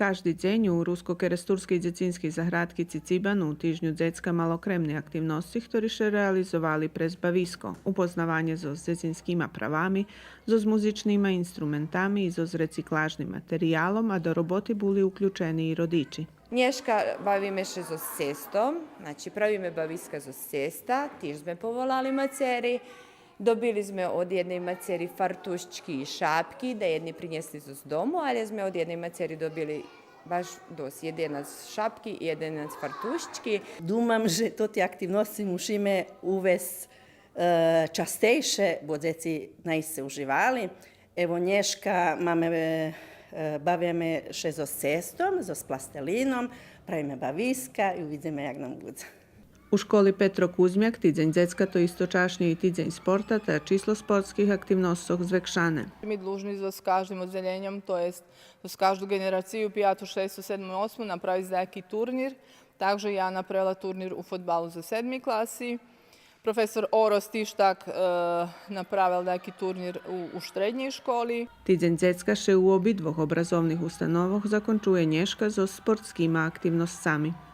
Každý deň u Rusko-Keresturskej dzecinskej zahradky Cicibanu týždňu decka malo kremne aktivnosti, ktoré še realizovali pre zbavisko, upoznavanje so dzecinskýma pravami, so s muzičnýma instrumentami i so s reciklážnym materiálom, a do roboty boli uključeni i rodiči. Nješka bavime še z cestom, znači pravime baviska z cesta, tiž sme povolali maceri. Dobili sme od jednej maceri fartuščki i šapki, da jedni prinjesli z domu, ali sme od jednej maceri dobili baš dos jedenac šapki i jedenac fartuščki. Думам, že to tie aktivnosti musíme uvesti častejšie, bo deti najse uživali. Evo Nješka bavíme še so cestom, so s plastelinom, pravíme baviska i uvidíme, jak nam bude. U školi Petro Kuzmjak tidzenj decka to istočašnje i tidzenj sporta te číslo sportskih aktivnostih zvekšane. Mi dlužni za s každým oddeljenjem, to jest za každú generaciju, 5., 6., 7., 8. napraviti neki turnir. Takže ja napravila turnir u fotbalu za 7. klasi. Profesor Oros Tištak napravil neki turnir u štrednjej školi. Tidzenj decka še u obidvoch obrazovnih ustanovoh zakončuje Nješka so sportskima aktivnosťami.